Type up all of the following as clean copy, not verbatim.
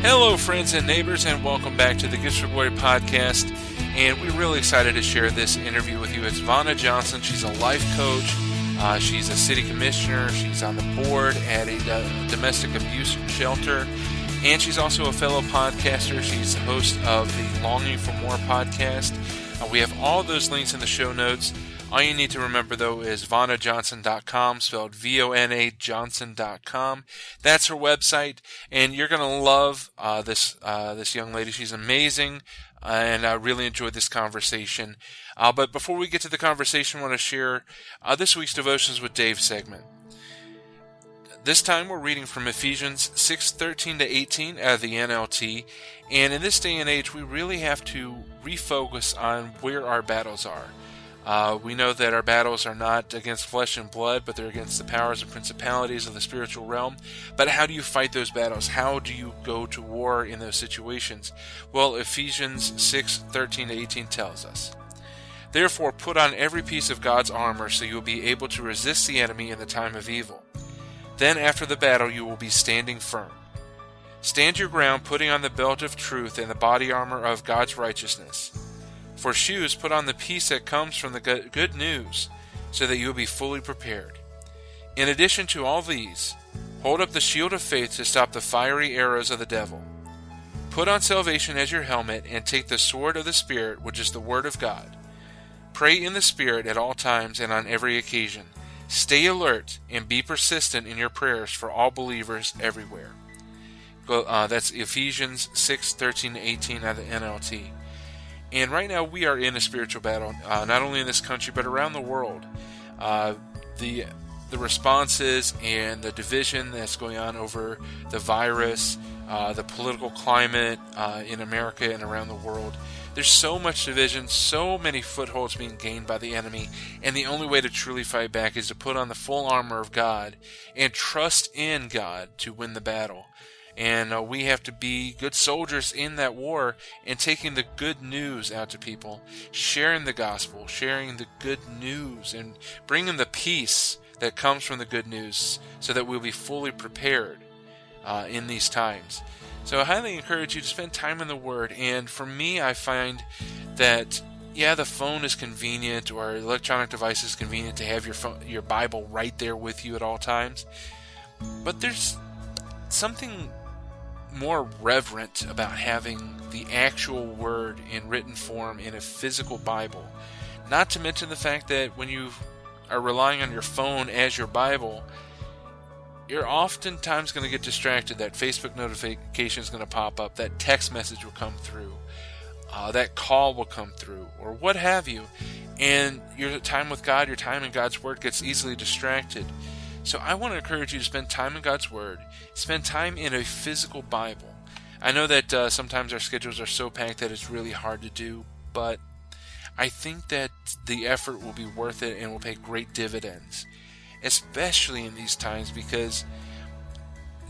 Hello, friends and neighbors, and welcome back to the Gifts for Glory podcast. And we're really excited to share this interview with you. It's Vona Johnson. She's a life coach. She's a city commissioner. She's on the board at a domestic abuse shelter. And she's also a fellow podcaster. She's the host of the Longing for More podcast. We have all those links in the show notes. All you need to remember, though, is VonaJohnson.com, spelled V-O-N-A Johnson.com. That's her website, and you're going to love this young lady. She's amazing, and I really enjoyed this conversation. But before we get to the conversation, I want to share this week's Devotions with Dave segment. This time we're reading from Ephesians 6:13-18 out of the NLT, and in this day and age, we really have to refocus on where our battles are. We know that our battles are not against flesh and blood, but they're against the powers and principalities of the spiritual realm. But how do you fight those battles? How do you go to war in those situations? Well, Ephesians 6:13-18 tells us, "Therefore put on every piece of God's armor so you will be able to resist the enemy in the time of evil. Then after the battle you will be standing firm. Stand your ground, putting on the belt of truth and the body armor of God's righteousness. For shoes, put on the peace that comes from the good news, so that you will be fully prepared. In addition to all these, hold up the shield of faith to stop the fiery arrows of the devil. Put on salvation as your helmet, and take the sword of the Spirit, which is the Word of God. Pray in the Spirit at all times and on every occasion. Stay alert and be persistent in your prayers for all believers everywhere." That's Ephesians 6:13-18 out of the NLT. And right now we are in a spiritual battle, not only in this country, but around the world. The responses and the division that's going on over the virus, the political climate in America and around the world. There's so much division, so many footholds being gained by the enemy, and the only way to truly fight back is to put on the full armor of God and trust in God to win the battle. And we have to be good soldiers in that war and taking the good news out to people, sharing the gospel, sharing the good news, and bringing the peace that comes from the good news so that we'll be fully prepared in these times. So I highly encourage you to spend time in the Word. And for me, I find that, the phone is convenient, or electronic device is convenient to have your Bible right there with you at all times. But there's something more reverent about having the actual Word in written form in a physical Bible. Not to mention the fact that when you are relying on your phone as your Bible, you're oftentimes going to get distracted. That Facebook notification is going to pop up, that text message will come through, that call will come through, or what have you, and your time with God, your time in God's Word gets easily distracted. So I want to encourage you to spend time in God's Word, spend time in a physical Bible. I know that sometimes our schedules are so packed that it's really hard to do, but I think that the effort will be worth it and will pay great dividends, especially in these times, because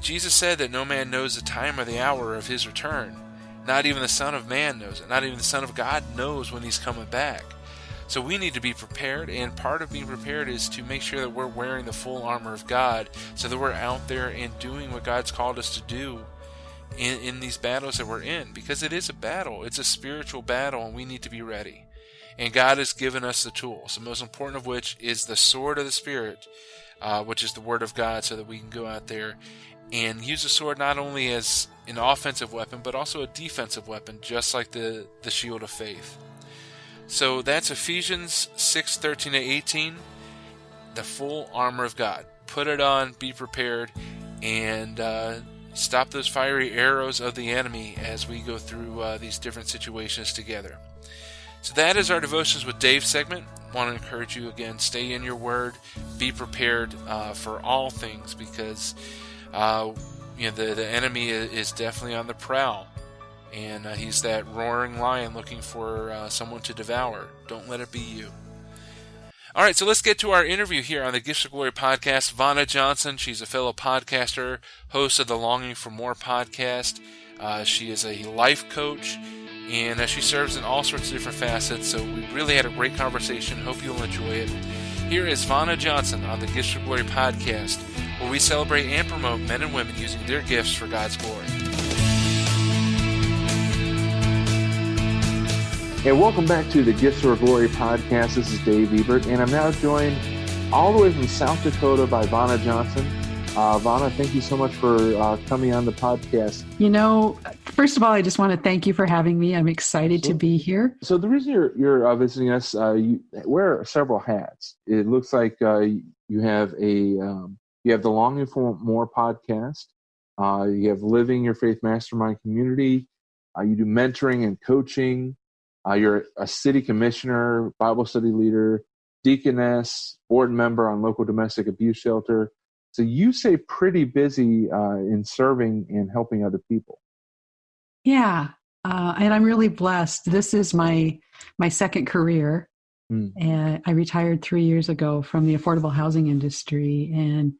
Jesus said that no man knows the time or the hour of his return. Not even the Son of Man knows it. Not even the Son of God knows when he's coming back. So we need to be prepared, and part of being prepared is to make sure that we're wearing the full armor of God so that we're out there and doing what God's called us to do in these battles that we're in, because it is a battle. It's a spiritual battle, and we need to be ready. And God has given us the tools, the most important of which is the sword of the Spirit, which is the Word of God, so that we can go out there and use the sword not only as an offensive weapon, but also a defensive weapon, just like the shield of faith. So that's Ephesians 6:13-18, the full armor of God. Put it on, be prepared, and stop those fiery arrows of the enemy as we go through these different situations together. So that is our Devotions with Dave segment. I want to encourage you again, stay in your Word, be prepared for all things, because the enemy is definitely on the prowl. And he's that roaring lion looking for someone to devour. Don't let it be you. All right, so let's get to our interview here on the Gifts of Glory podcast. Vona Johnson, she's a fellow podcaster, host of the Longing for More podcast. She is a life coach, and she serves in all sorts of different facets. So we really had a great conversation. Hope you'll enjoy it. Here is Vona Johnson on the Gifts of Glory podcast, where we celebrate and promote men and women using their gifts for God's glory. And welcome back to the Gifts of Glory podcast. This is Dave Ebert, and I'm now joined all the way from South Dakota by Vona Johnson. Vona, thank you so much for coming on the podcast. First of all, I just want to thank you for having me. I'm excited to be here. So the reason you're visiting us, you wear several hats. It looks like you have the Longing for More podcast. You have Living Your Faith Mastermind Community. You do mentoring and coaching. You're a city commissioner, Bible study leader, deaconess, board member on local domestic abuse shelter. So you stay pretty busy in serving and helping other people. Yeah, and I'm really blessed. This is my second career, and I retired 3 years ago from the affordable housing industry. And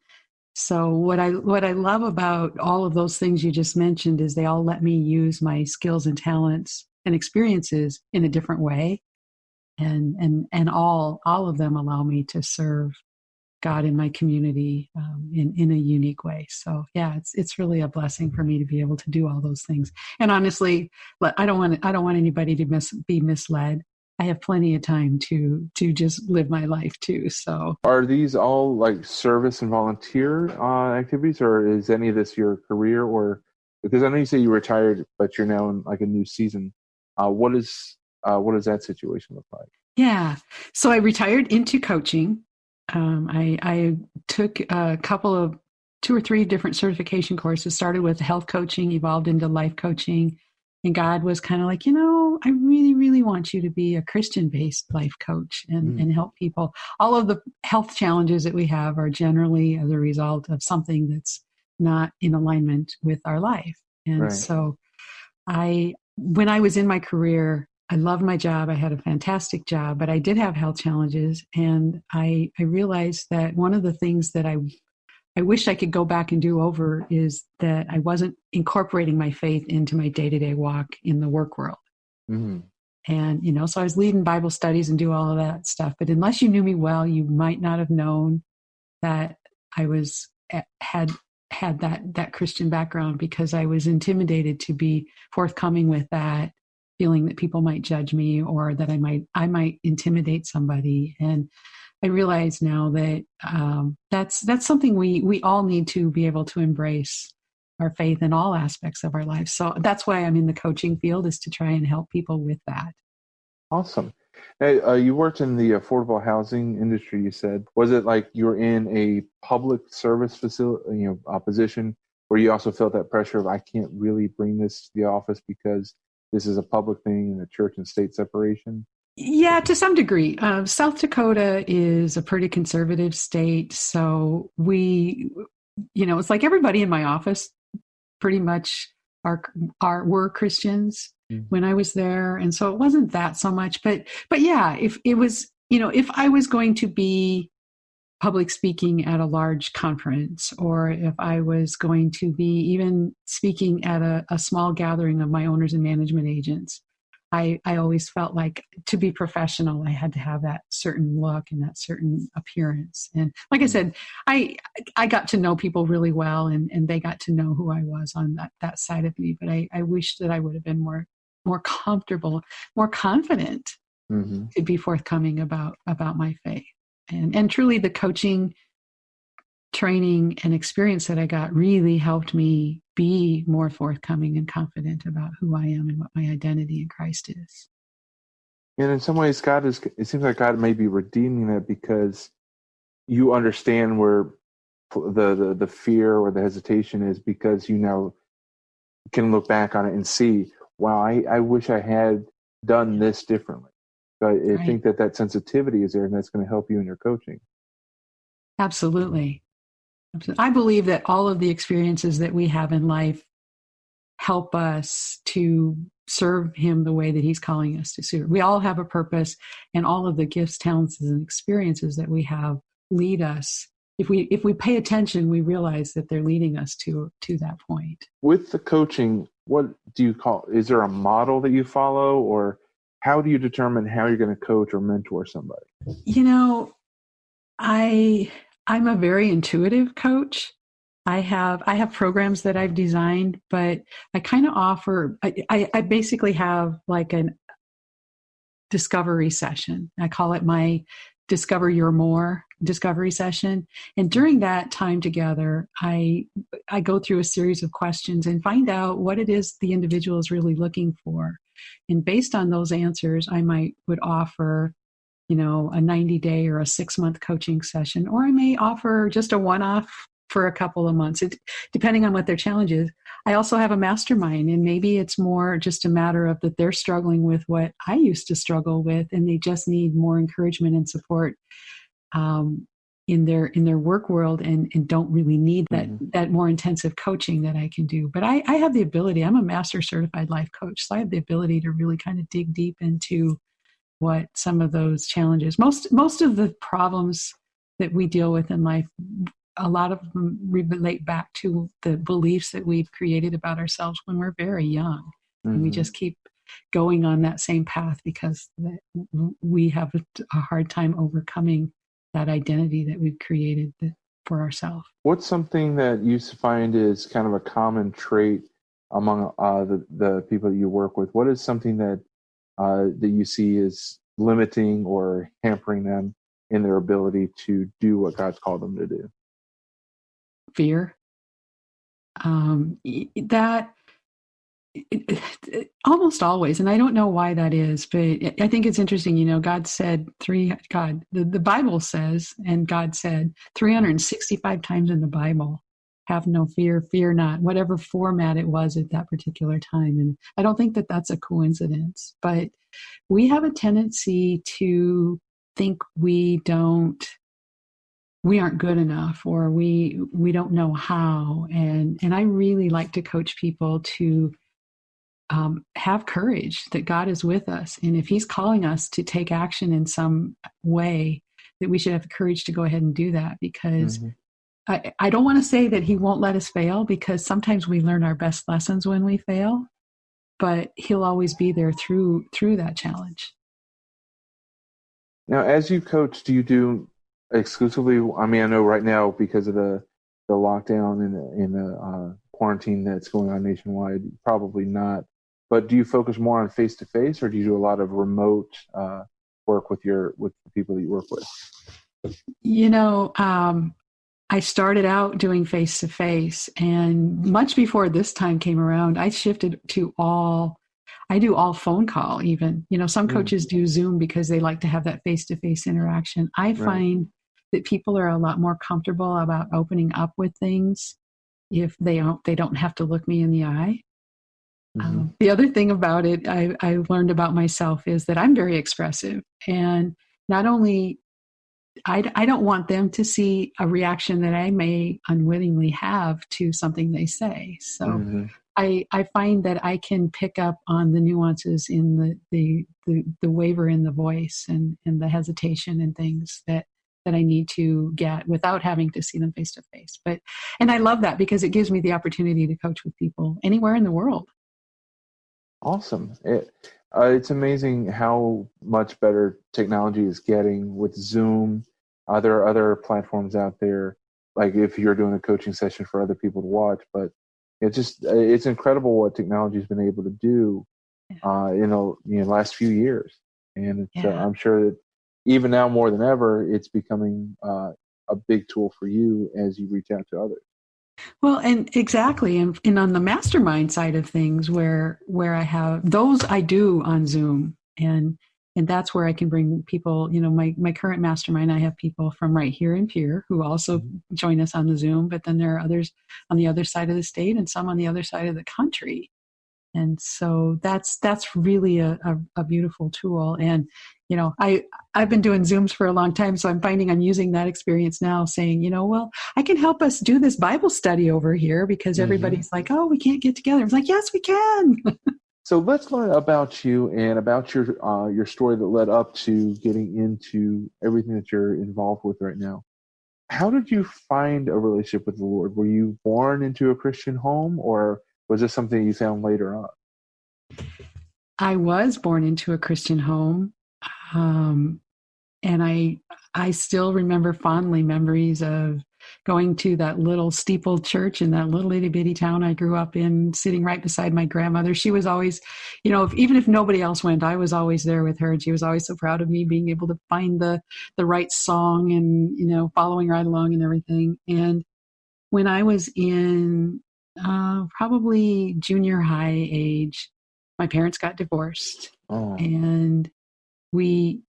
so what I love about all of those things you just mentioned is they all let me use my skills and talents and experiences in a different way, and all of them allow me to serve God in my community in a unique way. So yeah, it's really a blessing for me to be able to do all those things. And honestly, I don't want anybody to be misled. I have plenty of time to just live my life too. So are these all like service and volunteer activities, or is any of this your career? Or because I know you say you retired, but you're now in like a new season. What does that situation look like? Yeah. So I retired into coaching. I took a couple of 2 or 3 different certification courses, started with health coaching, evolved into life coaching. And God was kind of like, I really, really want you to be a Christian-based life coach and help people. All of the health challenges that we have are generally as a result of something that's not in alignment with our life. And so when I was in my career, I loved my job. I had a fantastic job, but I did have health challenges. And I realized that one of the things that I wish I could go back and do over is that I wasn't incorporating my faith into my day-to-day walk in the work world. Mm-hmm. And, so I was leading Bible studies and do all of that stuff. But unless you knew me well, you might not have known that I had that Christian background, because I was intimidated to be forthcoming with that, feeling that people might judge me or that I might intimidate somebody. And I realize now that that's something we all need to be able to embrace our faith in all aspects of our lives. So that's why I'm in the coaching field, is to try and help people with that. Awesome. Now, you worked in the affordable housing industry, you said. Was it like you were in a public service facility, position where you also felt that pressure of, I can't really bring this to the office because this is a public thing and a church and state separation? Yeah, to some degree. South Dakota is a pretty conservative state. So it's like everybody in my office pretty much were Christians when I was there. And so it wasn't that so much, but yeah, if it was, if I was going to be public speaking at a large conference, or if I was going to be even speaking at a small gathering of my owners and management agents, I always felt like, to be professional, I had to have that certain look and that certain appearance. And like I said, I got to know people really well, and they got to know who I was on that side of me. But I wish that I would have been more comfortable, more confident to be forthcoming about my faith. And truly, the coaching training and experience that I got really helped me be more forthcoming and confident about who I am and what my identity in Christ is. And in some ways, it seems like God may be redeeming that, because you understand where the fear or the hesitation is, because you now can look back on it and see, wow, I wish I had done this differently. So I think that sensitivity is there, and that's going to help you in your coaching. Absolutely. I believe that all of the experiences that we have in life help us to serve Him the way that He's calling us to serve. We all have a purpose, and all of the gifts, talents, and experiences that we have lead us. If we pay attention, we realize that they're leading us to that point. With the coaching, what do you call? Is there a model that you follow, or how do you determine how you're going to coach or mentor somebody? I'm a very intuitive coach. I have programs that I've designed, but I kind of offer, I basically have like discovery session. I call it my Discover Your More discovery session. And during that time together, I go through a series of questions and find out what it is the individual is really looking for. And based on those answers, I would offer, a 90-day or a 6-month coaching session, or I may offer just a one-off for a couple of months, depending on what their challenge is. I also have a mastermind, and maybe it's more just a matter of that they're struggling with what I used to struggle with, and they just need more encouragement and support in their work world, and don't really need that more intensive coaching that I can do. But I have the ability. I'm a master certified life coach, so I have the ability to really kind of dig deep into what some of those challenges, most of the problems that we deal with in life, a lot of them relate back to the beliefs that we've created about ourselves when we're very young. And we just keep going on that same path because we have a hard time overcoming that identity that we've created for ourselves. What's something that you find is kind of a common trait among the people that you work with? What is something that you see is limiting or hampering them in their ability to do what God's called them to do? Fear. Almost always, and I don't know why that is, but I think it's interesting. God said the Bible says, and God said 365 times in the Bible, have no fear, fear not, whatever format it was at that particular time. And I don't think that that's a coincidence, but we have a tendency to think we aren't good enough, or we don't know how. And I really like to coach people to have courage that God is with us. And if he's calling us to take action in some way, that we should have the courage to go ahead and do that, because I don't want to say that he won't let us fail, because sometimes we learn our best lessons when we fail, but he'll always be there through that challenge. Now, as you coach, do you do exclusively, I know right now because of the lockdown and the quarantine that's going on nationwide, probably not, but do you focus more on face-to-face, or do you do a lot of remote work with the people that you work with? I started out doing face-to-face, and much before this time came around, I shifted to I do all phone call even. Some coaches do Zoom because they like to have that face-to-face interaction. I find that people are a lot more comfortable about opening up with things if they don't have to look me in the eye. The other thing about it I learned about myself is that I'm very expressive, and not only I don't want them to see a reaction that I may unwittingly have to something they say. So I find that I can pick up on the nuances in the waver in the voice and the hesitation and things that I need to get without having to see them face to face. And I love that because it gives me the opportunity to coach with people anywhere in the world. Awesome. It's amazing how much better technology is getting with Zoom. There are other platforms out there, like if you're doing a coaching session for other people to watch, but it's incredible what technology has been able to do in the last few years. And I'm sure that even now more than ever, it's becoming a big tool for you as you reach out to others. Well, and exactly. And on the mastermind side of things, where I have those, I do on Zoom, and that's where I can bring people, my current mastermind, I have people from right here in Pierre who also join us on the Zoom, but then there are others on the other side of the state and some on the other side of the country. And so that's really a beautiful tool. And, I've been doing Zooms for a long time, so I'm finding I'm using that experience now, saying, I can help us do this Bible study over here, because everybody's like, oh, we can't get together. It's like, yes, we can. So let's learn about you and about your story that led up to getting into everything that you're involved with right now. How did you find a relationship with the Lord? Were you born into a Christian home, or was this something you found later on? I was born into a Christian home. And I still remember fondly memories of going to that little steepled church in that little itty bitty town I grew up in, sitting right beside my grandmother. She was always, even if nobody else went, I was always there with her. And she was always so proud of me being able to find the right song and, following right along and everything. And when I was in probably junior high age, my parents got divorced. Oh. And my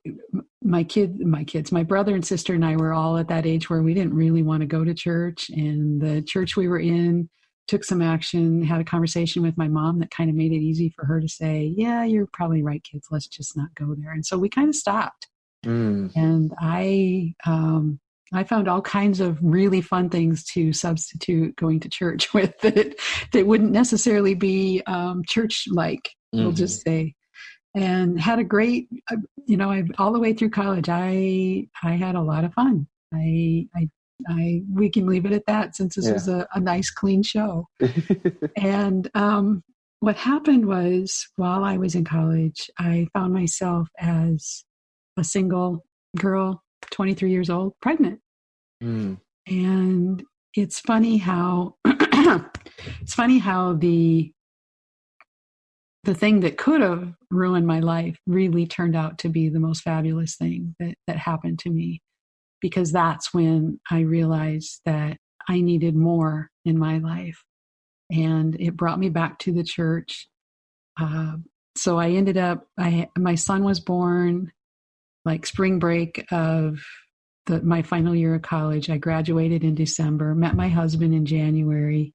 brother and sister and I were all at that age where we didn't really want to go to church. And the church we were in took some action, had a conversation with my mom that kind of made it easy for her to say, yeah, you're probably right, kids. Let's just not go there. And so we kind of stopped. And I found all kinds of really fun things to substitute going to church with that wouldn't necessarily be church-like, we'll just say. And had a great, all the way through college, I had a lot of fun. We can leave it at that since this was a nice, clean show. And what happened was, while I was in college, I found myself as a single girl, 23 years old, pregnant. And it's funny how the thing that could have ruined my life really turned out to be the most fabulous thing that happened to me, because that's when I realized that I needed more in my life. And it brought me back to the church. So I ended up, my son was born like spring break of my final year of college. I graduated in December, met my husband in January.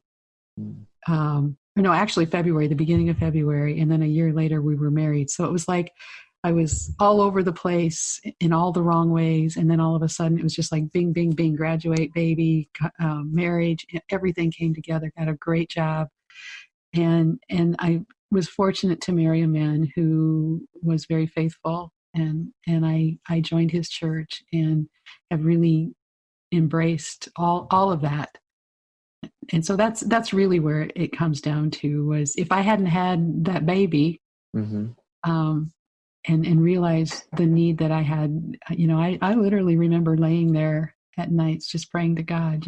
No, actually February, the beginning of February. And then a year later we were married. So it was like I was all over the place in all the wrong ways. And then all of a sudden it was just like bing, bing, bing, graduate, baby, marriage, everything came together, got a great job. And I was fortunate to marry a man who was very faithful. And I joined his church and have really embraced all of that. And so that's really where it comes down to, was if I hadn't had that baby, and realized the need that I had, I literally remember laying there at nights just praying to God,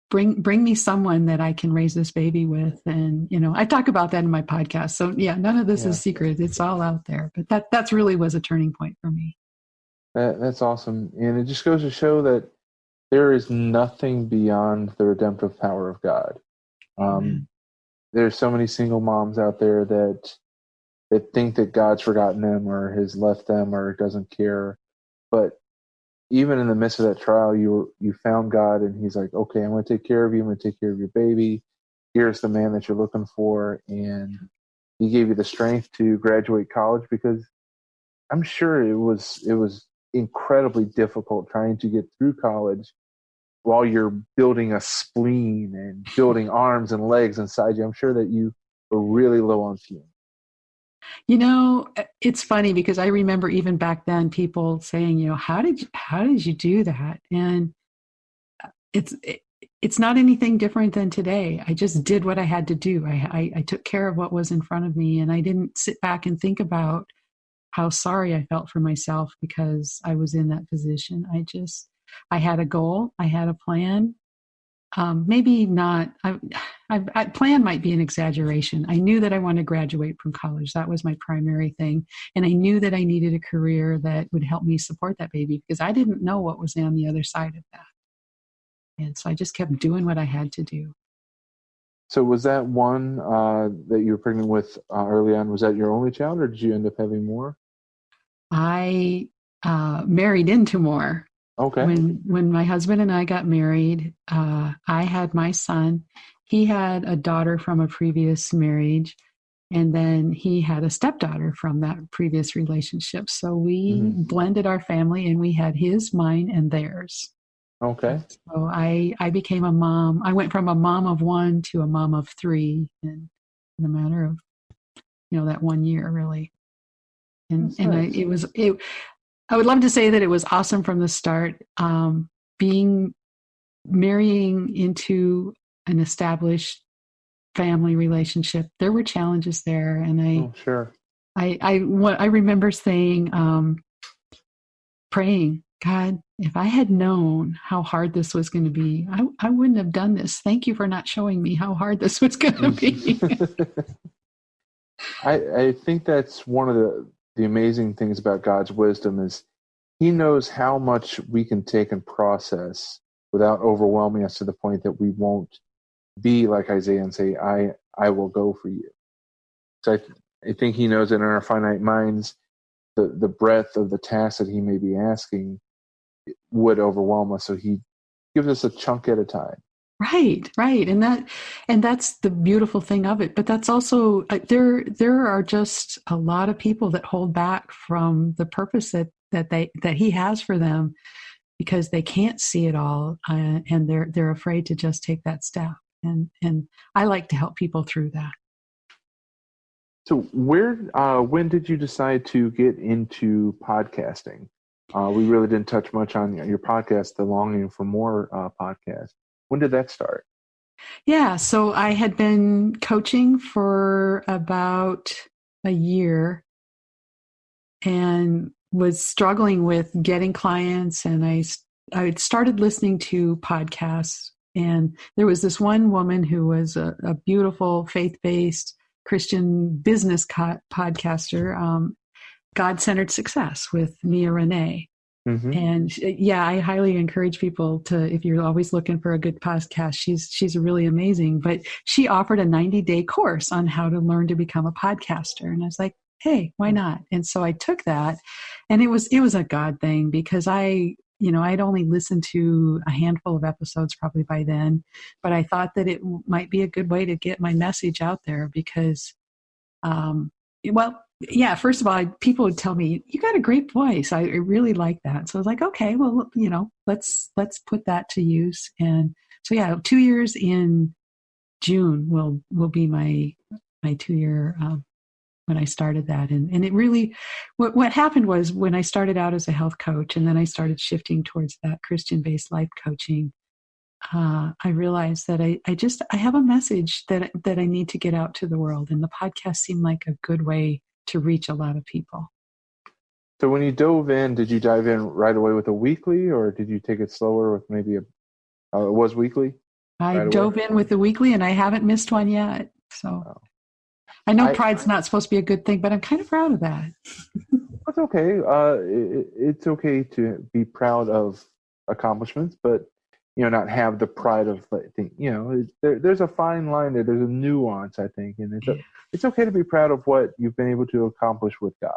bring me someone that I can raise this baby with. And, I talk about that in my podcast. So yeah, none of this is secret. It's all out there, but that's really was a turning point for me. That's awesome. And it just goes to show that there is nothing beyond the redemptive power of God. There's so many single moms out there that think that God's forgotten them or has left them or doesn't care. But even in the midst of that trial, you found God, and he's like, okay, I'm going to take care of you. I'm going to take care of your baby. Here's the man that you're looking for. And he gave you the strength to graduate college, because I'm sure it was incredibly difficult trying to get through college while you're building a spleen and building arms and legs inside you. I'm sure that you were really low on fuel. It's funny because I remember even back then people saying, how did you do that? And it's not anything different than today. I just did what I had to do. I took care of what was in front of me, and I didn't sit back and think about how sorry I felt for myself because I was in that position. I had a goal. I had a plan. Maybe not. Plan might be an exaggeration. I knew that I wanted to graduate from college. That was my primary thing. And I knew that I needed a career that would help me support that baby, because I didn't know what was on the other side of that. And so I just kept doing what I had to do. So was that one that you were pregnant with early on, was that your only child, or did you end up having more? I married into more. Okay. When my husband and I got married, I had my son. He had a daughter from a previous marriage, and then he had a stepdaughter from that previous relationship. So we blended our family, and we had his, mine, and theirs. Okay. So I became a mom. I went from a mom of one to a mom of three in a matter of, that 1 year, really. And nice. I would love to say that it was awesome from the start. Marrying into an established family relationship, there were challenges there, and I remember saying, praying, God, if I had known how hard this was going to be, I wouldn't have done this. Thank you for not showing me how hard this was going to be. I think that's one of the amazing things about God's wisdom is he knows how much we can take and process without overwhelming us to the point that we won't be like Isaiah and say, I will go for you. So I think he knows that in our finite minds, the breadth of the task that he may be asking would overwhelm us. So he gives us a chunk at a time. Right. And that's the beautiful thing of it. But that's also, there are just a lot of people that hold back from the purpose that he has for them because they can't see it all. And they're afraid to just take that step. And I like to help people through that. So when did you decide to get into podcasting? We really didn't touch much on your podcast, the Longing for More podcast. When did that start? Yeah, so I had been coaching for about a year and was struggling with getting clients, and I started listening to podcasts. And there was this one woman who was a beautiful faith-based Christian business podcaster, God-Centered Success with Mia Renee. Mm-hmm. And I highly encourage people to, if you're always looking for a good podcast, she's really amazing. But she offered a 90-day course on how to learn to become a podcaster. And I was like, hey, why not? And so I took that, and it was a God thing because I'd only listened to a handful of episodes probably by then, but I thought that it might be a good way to get my message out there because, first of all, people would tell me, you got a great voice. I really like that. So I was like, okay, well, let's put that to use. And so, 2 years in June will be my 2 year, when I started that. And it really, what happened was when I started out as a health coach and then I started shifting towards that Christian-based life coaching, I realized that I have a message that I need to get out to the world. And the podcast seemed like a good way to reach a lot of people. So when you dove in, did you dive in right away with a weekly, or did you take it slower with maybe it was weekly? I dove in with the weekly, and I haven't missed one yet. So I know pride's not supposed to be a good thing, but I'm kind of proud of that. That's okay. It's okay to be proud of accomplishments, but not have the pride of there's a fine line there. There's a nuance, I think, and it's okay to be proud of what you've been able to accomplish with God.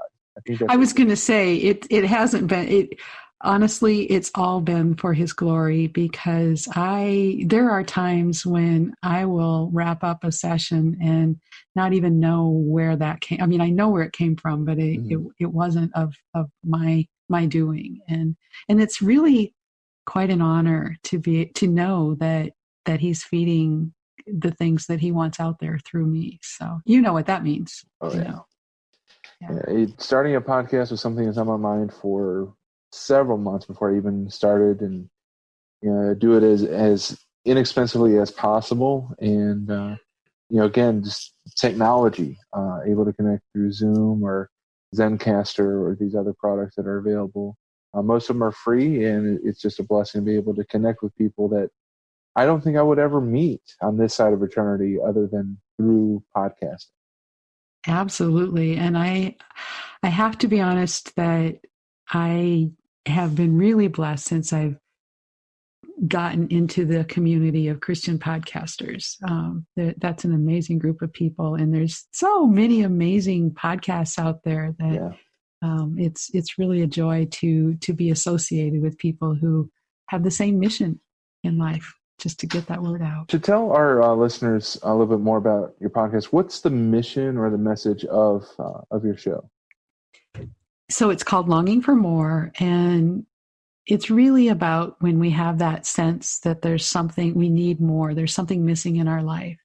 I was going to say it hasn't been. Honestly, it's all been for His glory because there are times when I will wrap up a session and not even know where that came. I mean, I know where it came from, but it wasn't of my doing, and it's really quite an honor to know that He's feeding the things that He wants out there through me. So you know what that means. Oh yeah. Starting a podcast was something that's on my mind for several months before I even started, and do it as inexpensively as possible. And again, just technology, able to connect through Zoom or Zencaster or these other products that are available. Most of them are free, and it's just a blessing to be able to connect with people that I don't think I would ever meet on this side of eternity other than through podcasting. Absolutely. And I have to be honest that I have been really blessed since I've gotten into the community of Christian podcasters. That's an amazing group of people. And there's so many amazing podcasts out there that it's really a joy to be associated with people who have the same mission in life, just to get that word out. To tell our listeners a little bit more about your podcast, what's the mission or the message of your show? So it's called Longing for More, and it's really about when we have that sense that there's something we need more, there's something missing in our life.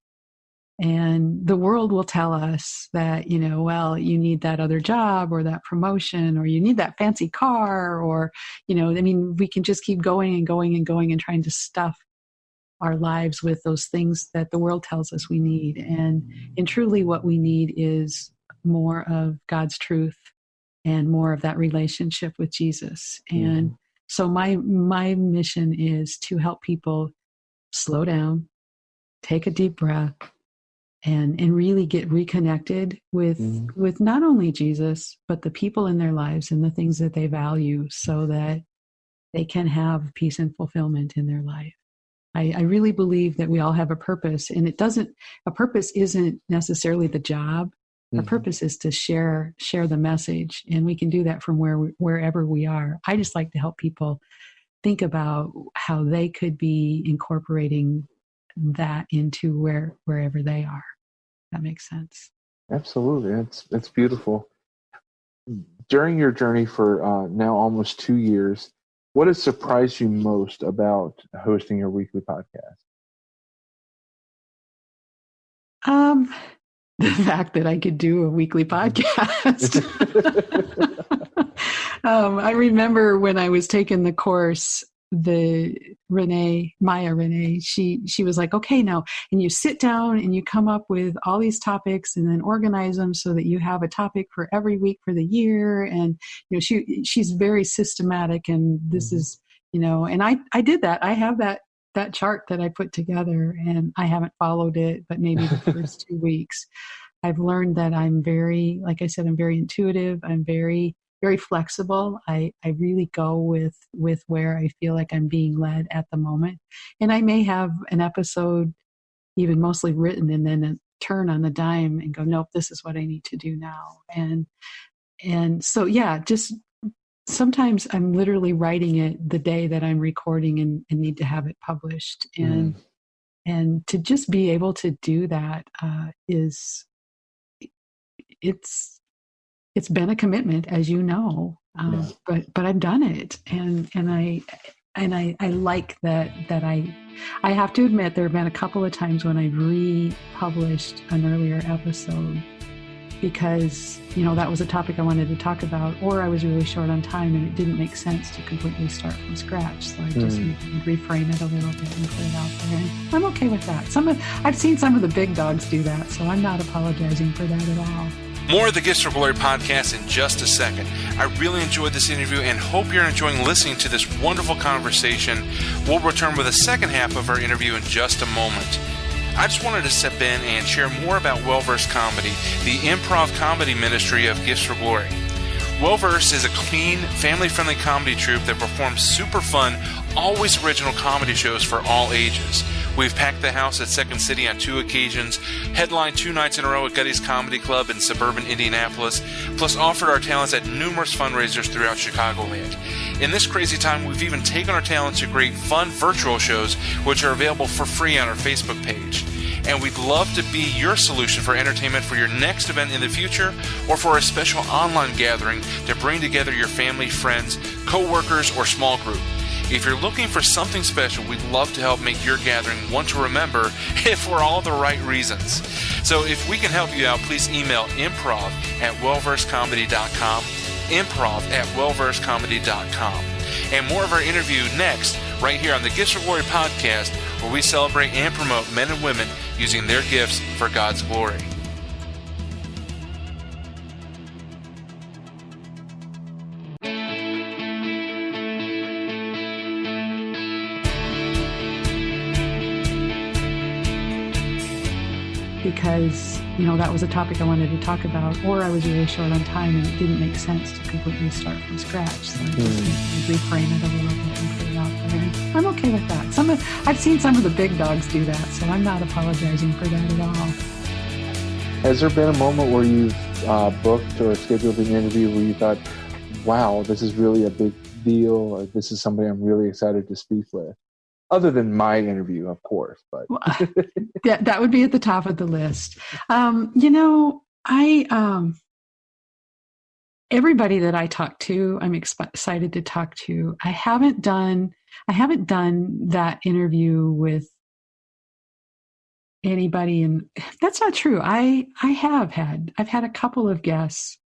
And the world will tell us that, you need that other job or that promotion, or you need that fancy car, or, we can just keep going and going and going and trying to stuff our lives with those things that the world tells us we need. And truly what we need is more of God's truth and more of that relationship with Jesus. And so my mission is to help people slow down, take a deep breath, and really get reconnected with not only Jesus, but the people in their lives and the things that they value, so that they can have peace and fulfillment in their life. I really believe that we all have a purpose, and a purpose isn't necessarily the job. Our purpose is to share the message, and we can do that from wherever we are. I just like to help people think about how they could be incorporating that into wherever they are. That makes sense. Absolutely. That's beautiful. During your journey for now almost 2 years, what has surprised you most about hosting your weekly podcast? The fact that I could do a weekly podcast. I remember when I was taking the course, Maya Renee, she was like, okay, now, and you sit down and you come up with all these topics and then organize them so that you have a topic for every week for the year. And, she's very systematic, and this is, and I did that. I have that chart that I put together, and I haven't followed it, but maybe the first 2 weeks. I've learned that I'm very, like I said, I'm very intuitive. I'm very, very flexible. I really go with where I feel like I'm being led at the moment. And I may have an episode even mostly written and then turn on the dime and go, nope, this is what I need to do now. And so, yeah, just sometimes I'm literally writing it the day that I'm recording and need to have it published. And to just be able to do that it's been a commitment, as you know, but I've done it, and I like that I have to admit there have been a couple of times when I've republished an earlier episode because that was a topic I wanted to talk about, or I was really short on time and it didn't make sense to completely start from scratch, so I just reframe it a little bit and put it out there, and I'm okay with that. I've seen some of the big dogs do that, so I'm not apologizing for that at all. More of the Gifts for Glory podcast in just a second. I really enjoyed this interview and hope you're enjoying listening to this wonderful conversation. We'll return with the second half of our interview in just a moment. I just wanted to step in and share more about Well-Versed Comedy, the improv comedy ministry of Gifts for Glory. Well-Versed is a clean, family-friendly comedy troupe that performs super fun, always original comedy shows for all ages. We've packed the house at Second City on 2 occasions, headlined 2 nights in a row at Gutty's Comedy Club in suburban Indianapolis, plus offered our talents at numerous fundraisers throughout Chicagoland. In this crazy time, we've even taken our talents to create fun virtual shows, which are available for free on our Facebook page. And we'd love to be your solution for entertainment for your next event in the future, or for a special online gathering to bring together your family, friends, co-workers, or small group. If you're looking for something special, we'd love to help make your gathering one to remember if for all the right reasons. So if we can help you out, please email improv@wellversedcomedy.com, improv@wellversedcomedy.com. And more of our interview next, right here on the Gifts for Glory podcast, where we celebrate and promote men and women using their gifts for God's glory. Because, that was a topic I wanted to talk about, or I was really short on time and it didn't make sense to completely start from scratch. So I just reframe it a little bit and put it out there. And I'm okay with that. I've seen some of the big dogs do that, so I'm not apologizing for that at all. Has there been a moment where you've booked or scheduled an interview where you thought, wow, this is really a big deal, or this is somebody I'm really excited to speak with? Other than my interview, of course, but that would be at the top of the list. Everybody that I talk to, I'm excited to talk to. I haven't done that interview with anybody, and that's not true. I've had a couple of guests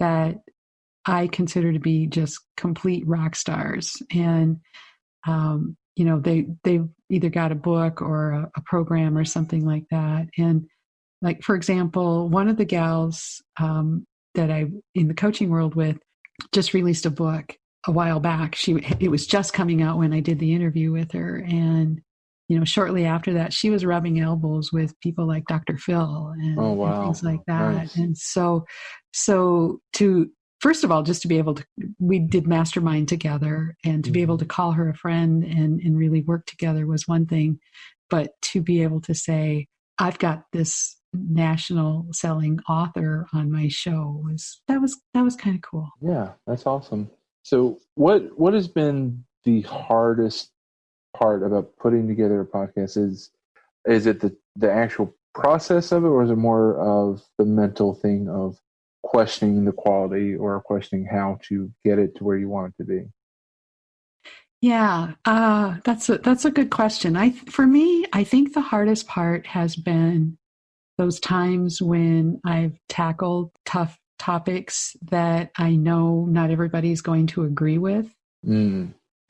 that I consider to be just complete rock stars, and they've either got a book or a program or something like that. And like, for example, one of the gals, I in the coaching world with just released a book a while back. It was just coming out when I did the interview with her, and shortly after that, she was rubbing elbows with people like Dr. Phil and, Oh, wow. and things like that. Nice. And so to first of all, just to be able to, we did mastermind together, and to be able to call her a friend and really work together was one thing, but to be able to say, I've got this national selling author on my show was kind of cool. Yeah, that's awesome. So what has been the hardest part about putting together a podcast? Is it the actual process of it, or is it more of the mental thing of questioning the quality or questioning how to get it to where you want it to be? Yeah, that's a good question. For me, I think the hardest part has been those times when I've tackled tough topics that I know not everybody's going to agree with.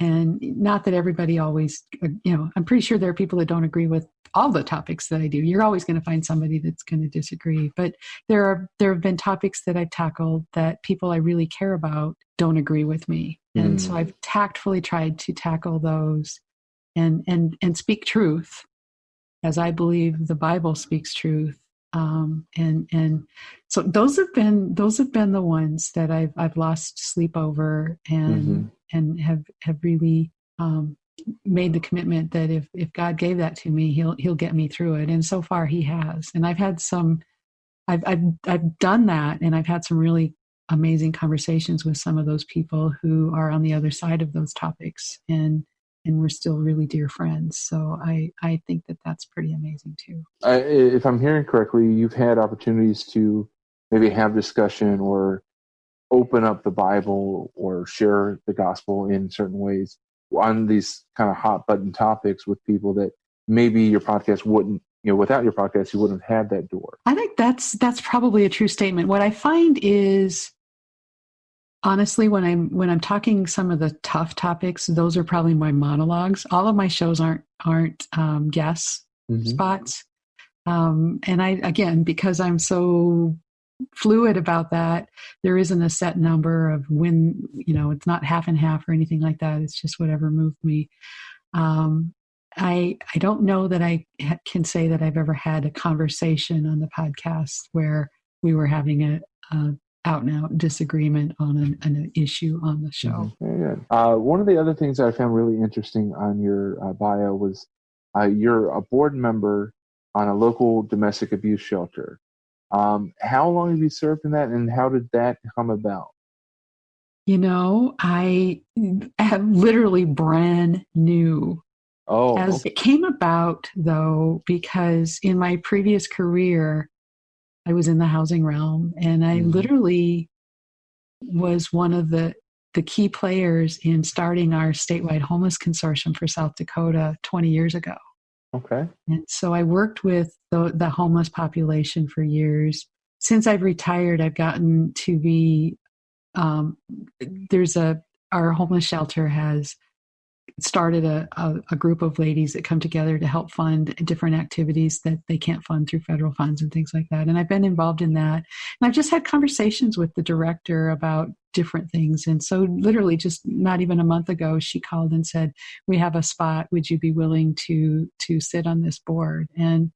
And not that everybody always, I'm pretty sure there are people that don't agree with all the topics that I do. You're always going to find somebody that's going to disagree. But there have been topics that I've tackled that people I really care about don't agree with me. And so I've tactfully tried to tackle those and speak truth, as I believe the Bible speaks truth. And so those have been the ones that I've lost sleep over and have really made the commitment that if God gave that to me, he'll get me through it. And so far he has. And I've done that, and I've had some really amazing conversations with some of those people who are on the other side of those topics, and we're still really dear friends. So I think that that's pretty amazing too. If I'm hearing correctly, you've had opportunities to maybe have discussion or open up the Bible or share the gospel in certain ways on these kind of hot button topics with people that maybe your podcast wouldn't, without your podcast, you wouldn't have had that door. I think that's probably a true statement. What I find is, honestly, when I'm talking some of the tough topics, those are probably my monologues. All of my shows aren't guest spots. And I, again, because I'm so fluid about that, there isn't a set number of when, it's not half and half or anything like that. It's just whatever moved me. I don't know that I can say that I've ever had a conversation on the podcast where we were having a out and out disagreement on an issue on the show. Very good. One of the other things that I found really interesting on your bio was you're a board member on a local domestic abuse shelter. How long have you served in that, and how did that come about? I am literally brand new. It came about, though, because in my previous career, I was in the housing realm, and I literally was one of the key players in starting our statewide homeless consortium for South Dakota 20 years ago. Okay. And so I worked with the homeless population for years. Since I've retired, I've gotten to be, our homeless shelter has started a group of ladies that come together to help fund different activities that they can't fund through federal funds and things like that. And I've been involved in that. And I've just had conversations with the director about different things. And so literally just not even a month ago, she called and said, we have a spot. Would you be willing to sit on this board? And,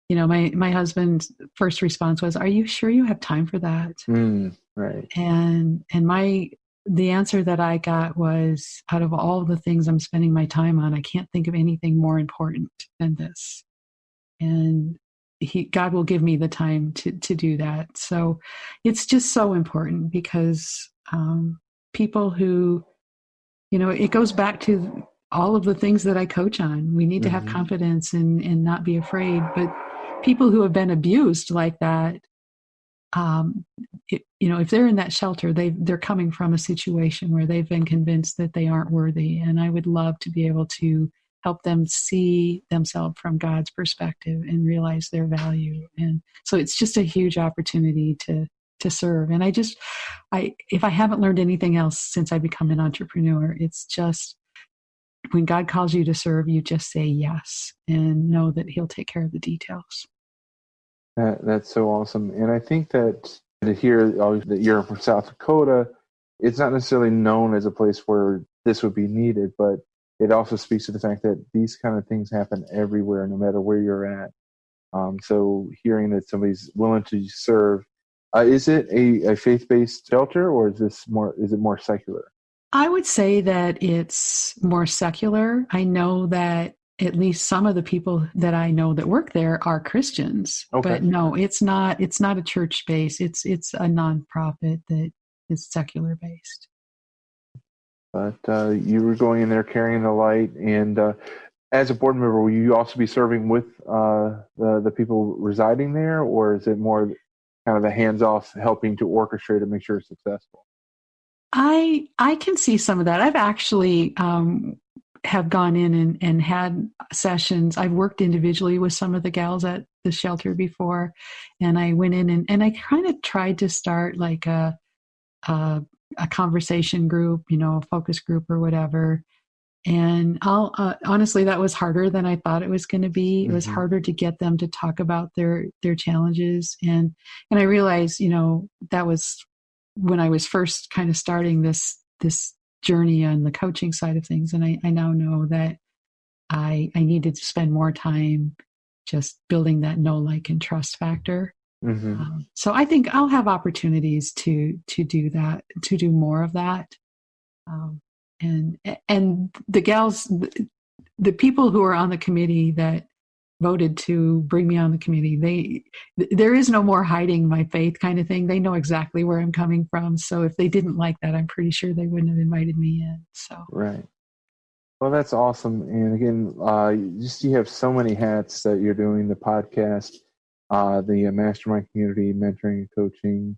my husband's first response was, are you sure you have time for that? Right. And the answer that I got was, out of all the things I'm spending my time on, I can't think of anything more important than this. And God will give me the time to do that. So it's just so important because people who, it goes back to all of the things that I coach on. We need to have confidence and not be afraid. But people who have been abused like that, if they're in that shelter, they're coming from a situation where they've been convinced that they aren't worthy. And I would love to be able to help them see themselves from God's perspective and realize their value. And so it's just a huge opportunity to serve. And if I haven't learned anything else since I become an entrepreneur, it's just when God calls you to serve, you just say yes and know that he'll take care of the details. That's so awesome. And I think that to hear that you're from South Dakota, it's not necessarily known as a place where this would be needed, but it also speaks to the fact that these kind of things happen everywhere, no matter where you're at. So hearing that somebody's willing to serve, is it a faith-based shelter, or is it more secular? I would say that it's more secular. I know that at least some of the people that I know that work there are Christians, but no, it's not a church base. It's a nonprofit that is secular based. But you were going in there carrying the light, and as a board member, will you also be serving with the people residing there, or is it more kind of a hands-off helping to orchestrate and make sure it's successful? I can see some of that. I've actually have gone in and had sessions. I've worked individually with some of the gals at the shelter before, and I went in and I kind of tried to start like a conversation group, a focus group or whatever. And honestly, that was harder than I thought it was going to be. Mm-hmm. It was harder to get them to talk about their challenges. And I realized, that was when I was first kind of starting this journey on the coaching side of things. And I now know that I needed to spend more time just building that know, like, and trust factor. Mm-hmm. So I think I'll have opportunities to do that, to do more of that. And the gals, the people who are on the committee that voted to bring me on the committee, there is no more hiding my faith kind of thing. They know exactly where I'm coming from. So if they didn't like that, I'm pretty sure they wouldn't have invited me in. So right. Well, that's awesome. And again, you have so many hats that you're doing: the podcast, the mastermind community, mentoring and coaching.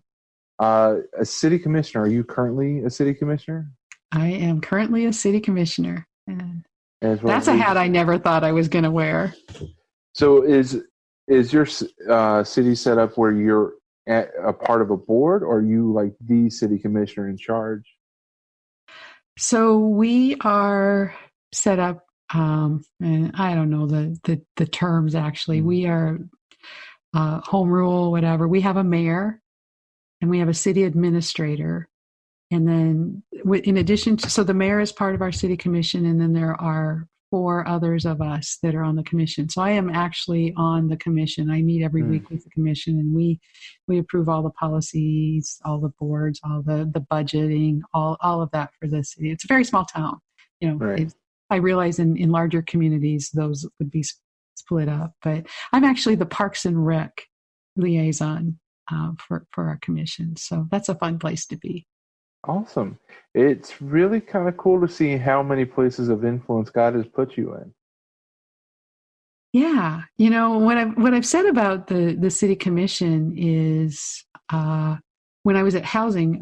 A city commissioner. Are you currently a city commissioner? I am currently a city commissioner. And that's a hat I never thought I was going to wear. So is your city set up where you're a part of a board, or are you like the city commissioner in charge? So we are set up, and I don't know the terms actually. We are home rule, whatever. We have a mayor, and we have a city administrator. And then in addition to, so the mayor is part of our city commission, and then there are 4 others of us that are on the commission. So I am actually on the commission. I meet every week with the commission, and we approve all the policies, all the boards, all the budgeting, all of that for the city. It's a very small town. Right. I realize in larger communities, those would be split up, but I'm actually the Parks and Rec liaison for our commission. So that's a fun place to be. Awesome. It's really kind of cool to see how many places of influence God has put you in. Yeah. What I've said about the city commission is when I was at housing,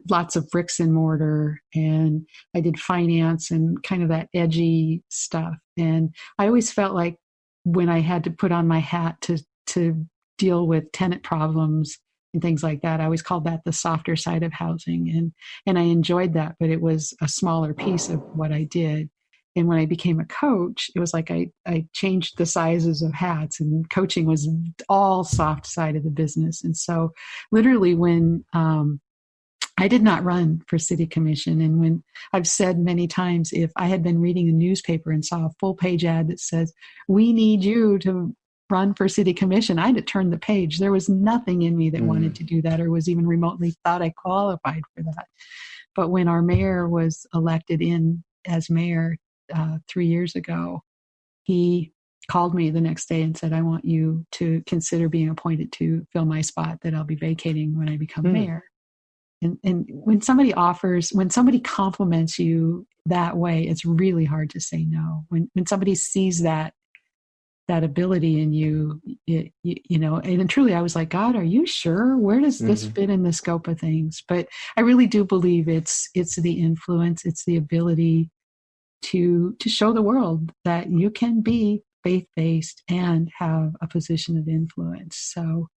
lots of bricks and mortar, and I did finance and kind of that edgy stuff. And I always felt like when I had to put on my hat to deal with tenant problems and things like that, I always called that the softer side of housing. And I enjoyed that, but it was a smaller piece of what I did. And when I became a coach, it was like I changed the sizes of hats, and coaching was all soft side of the business. And so literally when I did not run for city commission, and when I've said many times, if I had been reading a newspaper and saw a full page ad that says, "We need you to run for city commission," I'd have turned the page. There was nothing in me that wanted to do that, or was even remotely thought I qualified for that. But when our mayor was elected in as mayor 3 years ago, he called me the next day and said, "I want you to consider being appointed to fill my spot that I'll be vacating when I become mayor." And when somebody compliments you that way, it's really hard to say no. When somebody sees that ability in you, and truly I was like, "God, are you sure? Where does this fit in the scope of things?" But I really do believe it's the influence, it's the ability to show the world that you can be faith-based and have a position of influence. So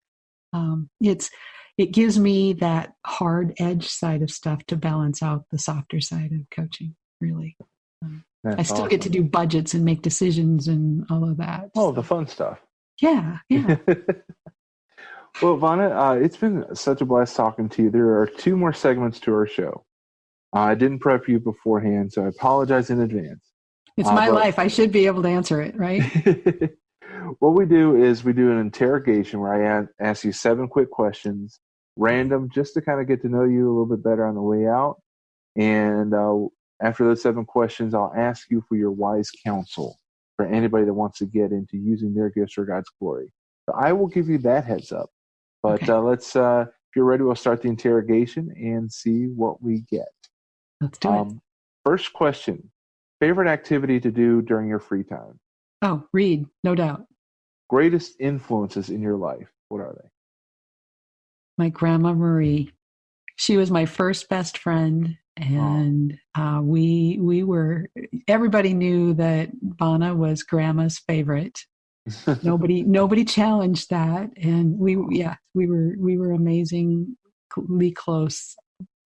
it gives me that hard edge side of stuff to balance out the softer side of coaching, really. I still get to do budgets and make decisions and all of that. Oh, the fun stuff. Yeah. Well, Vona, it's been such a blast talking to you. There are 2 more segments to our show. I didn't prep you beforehand, so I apologize in advance. It's my life. I should be able to answer it, right? What we do is we do an interrogation where I ask you 7 quick questions, random, just to kind of get to know you a little bit better on the way out. And after those 7 questions, I'll ask you for your wise counsel for anybody that wants to get into using their gifts for God's glory. So I will give you that heads up. But Okay. let's, if you're ready, we'll start the interrogation and see what we get. Let's do it. First question, favorite activity to do during your free time? Oh, read, no doubt. Greatest influences in your life, what are they? My grandma Marie. She was my first best friend, and we were. Everybody knew that Vona was Grandma's favorite. Nobody challenged that, and we were amazingly close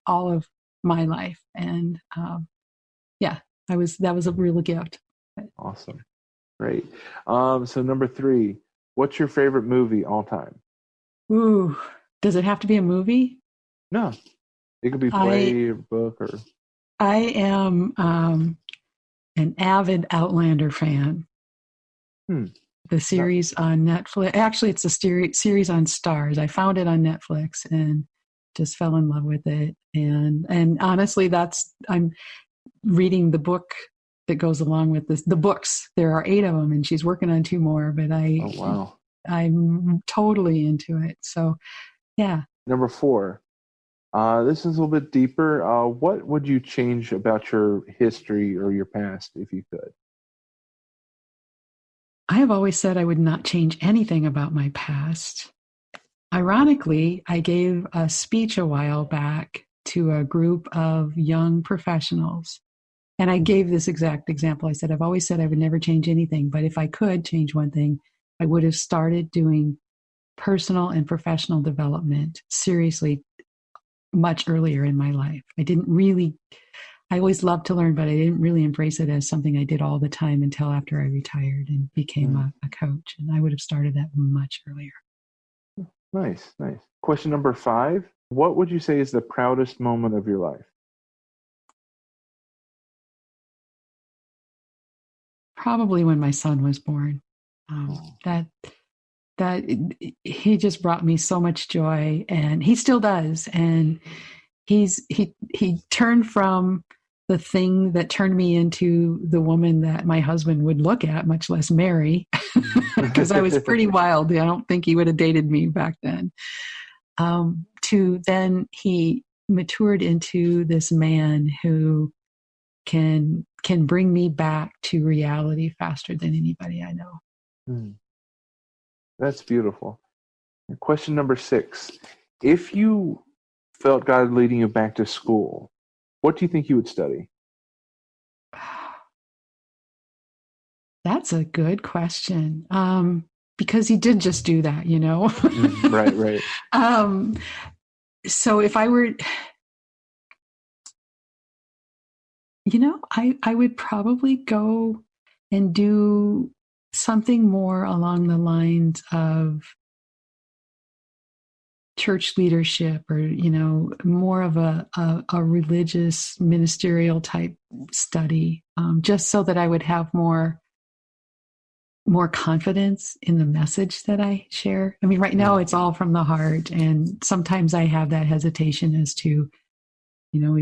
all of my life, and that was a real gift. Awesome, great. So number 3, what's your favorite movie all time? Ooh, does it have to be a movie? No, it could be play or book or. I am an avid Outlander fan. The series on Netflix. Actually, it's a series on Stars. I found it on Netflix and just fell in love with it. And honestly, I'm reading the book that goes along with this. The books. There are 8 of them, and she's working on 2 more. But I'm totally into it. So, yeah. Number 4. This is a little bit deeper. What would you change about your history or your past if you could? I have always said I would not change anything about my past. Ironically, I gave a speech a while back to a group of young professionals. And I gave this exact example. I said, I've always said I would never change anything, but if I could change one thing, I would have started doing personal and professional development seriously much earlier in my life. I always loved to learn, but I didn't really embrace it as something I did all the time until after I retired and became a coach. And I would have started that much earlier. Nice. Question number 5. What would you say is the proudest moment of your life? Probably when my son was born. That he just brought me so much joy, and he still does. And he turned from the thing that turned me into the woman that my husband would look at, much less marry, because I was pretty wild. I don't think he would have dated me back then. To then he matured into this man who can bring me back to reality faster than anybody I know. That's beautiful. Question number 6. If you felt God leading you back to school, what do you think you would study? That's a good question. Because he did just do that, you know? Right. So if I were, I would probably go and do something more along the lines of church leadership, or more of a religious ministerial type study, just so that I would have more confidence in the message that I share. I mean, right now it's all from the heart, and sometimes I have that hesitation as to, am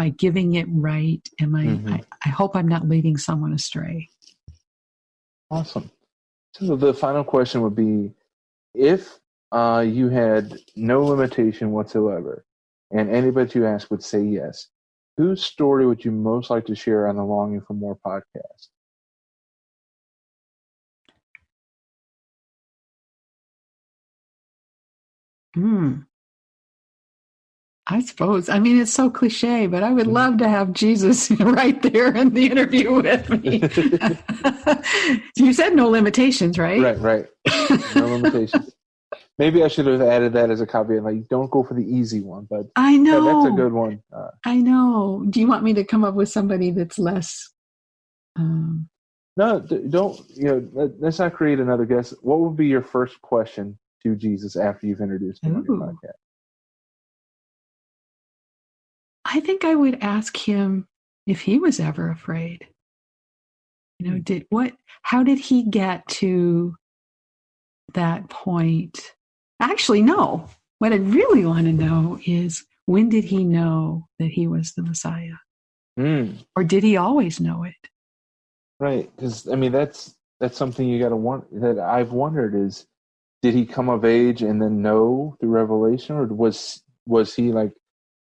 I giving it right? I hope I'm not leading someone astray. Awesome. So the final question would be, if you had no limitation whatsoever, and anybody you ask would say yes, whose story would you most like to share on the Longing for More podcast? I suppose. I mean, it's so cliche, but I would love to have Jesus right there in the interview with me. You said no limitations, right? Right. No limitations. Maybe I should have added that as a caveat, like, don't go for the easy one, but I know. Yeah, that's a good one. I know. Do you want me to come up with somebody that's less? No, don't. Let's not create another guess. What would be your first question to Jesus after you've introduced him on your podcast? I think I would ask him if he was ever afraid. How did he get to that point? Actually, no. What I really want to know is, when did he know that he was the Messiah? Or did he always know it? Right. Because, that's something you got to want, that I've wondered is, did he come of age and then know through revelation, or was he like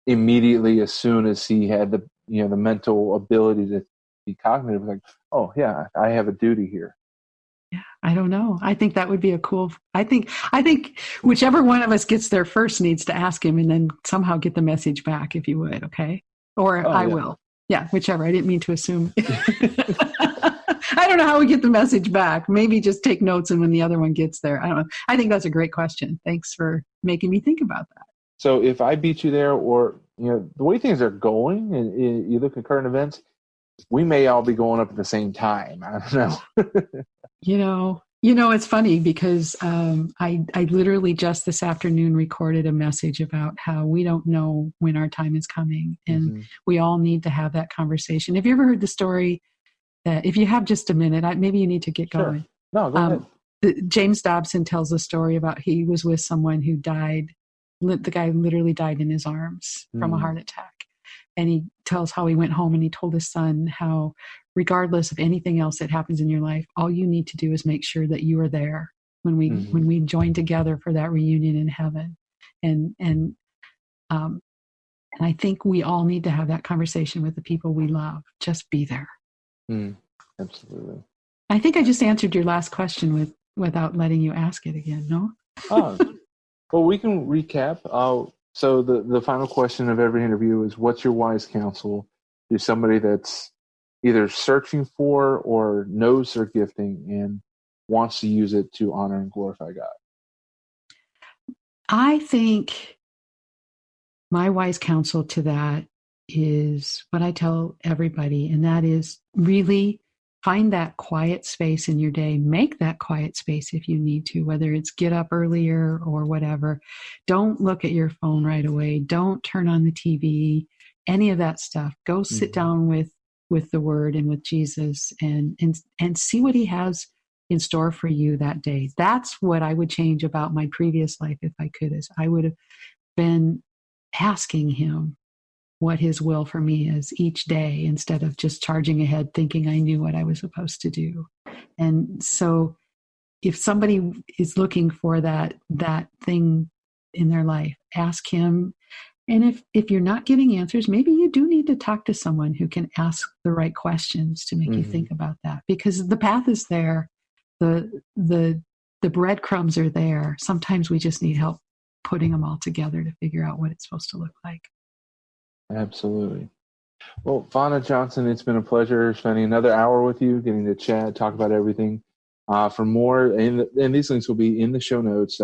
immediately, as soon as he had the mental ability to be cognitive, like, oh yeah, I have a duty here? Yeah, I don't know. I think that would be I think whichever one of us gets there first needs to ask him, and then somehow get the message back, if you would, okay? Or I will. Yeah, whichever. I didn't mean to assume. I don't know how we get the message back. Maybe just take notes, and when the other one gets there, I don't know. I think that's a great question. Thanks for making me think about that. So if I beat you there, or the way things are going, and you look at current events, we may all be going up at the same time. I don't know. It's funny because I literally just this afternoon recorded a message about how we don't know when our time is coming, and we all need to have that conversation. Have you ever heard the story that, if you have just a minute, maybe you need to get going? No, go ahead. James Dobson tells a story about, he was with someone who died. The guy literally died in his arms from a heart attack. And he tells how he went home and he told his son how, regardless of anything else that happens in your life, all you need to do is make sure that you are there when we join together for that reunion in heaven. And I think we all need to have that conversation with the people we love. Just be there. Absolutely. I think I just answered your last question without letting you ask it again. No? Well, we can recap. So the final question of every interview is, what's your wise counsel to somebody that's either searching for or knows their gifting and wants to use it to honor and glorify God? I think my wise counsel to that is what I tell everybody, and that is, really find that quiet space in your day. Make that quiet space if you need to, whether it's get up earlier or whatever. Don't look at your phone right away. Don't turn on the TV, any of that stuff. Go sit down with the Word and with Jesus and see what he has in store for you that day. That's what I would change about my previous life if I could, is I would have been asking him what his will for me is each day, instead of just charging ahead thinking I knew what I was supposed to do. And so if somebody is looking for that thing in their life, ask him. And if you're not getting answers, maybe you do need to talk to someone who can ask the right questions to make you think about that, because the path is there. The breadcrumbs are there. Sometimes we just need help putting them all together to figure out what it's supposed to look like. Absolutely. Well, Vona Johnson, it's been a pleasure spending another hour with you, getting to chat, talk about everything. For more, and these links will be in the show notes,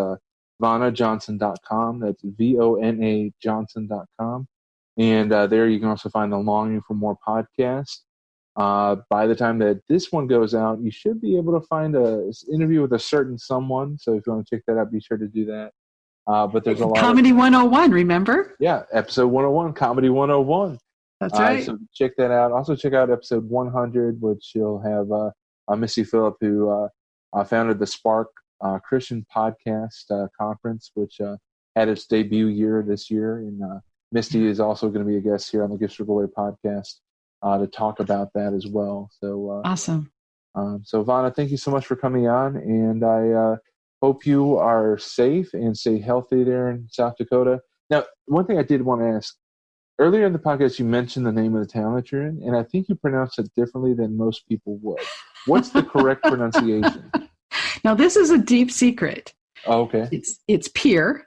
VonaJohnson.com. That's VONA Johnson.com. And there you can also find the Longing for More podcast. By the time that this one goes out, you should be able to find an interview with a certain someone. So if you want to check that out, be sure to do that. But there's a lot Comedy 101, remember? Yeah, episode 101, Comedy 101. That's right. So check that out. Also check out episode 100, which you'll have Missy Phillip, who founded the Spark Christian Podcast Conference, which had its debut this year. And Misty is also going to be a guest here on the Gifts for Glory podcast to talk about that as well. So awesome. So Vona, thank you so much for coming on, and I hope you are safe and stay healthy there in South Dakota. Now, one thing I did want to ask, earlier in the podcast, you mentioned the name of the town that you're in, and I think you pronounced it differently than most people would. What's the correct pronunciation? Now, this is a deep secret. Oh, okay. It's Pierre.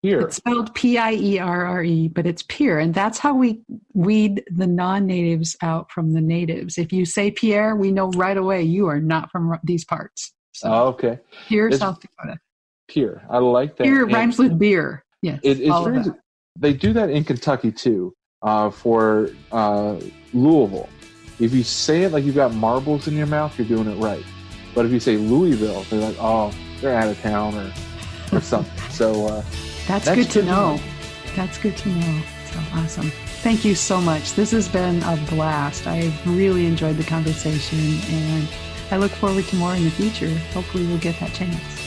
Pierre. It's spelled Pierre, but it's Pierre, and that's how we weed the non-natives out from the natives. If you say Pierre, we know right away you are not from these parts. So, okay. Pierre, South Dakota. Pierre. I like that. Pierre rhymes with beer. Yes. They do that in Kentucky too, for Louisville. If you say it like you've got marbles in your mouth, you're doing it right. But if you say Louisville, they're like, oh, they're out of town, or or something. So that's good to know. That's good to know. So awesome. Thank you so much. This has been a blast. I've really enjoyed the conversation, and I look forward to more in the future. Hopefully we'll get that chance.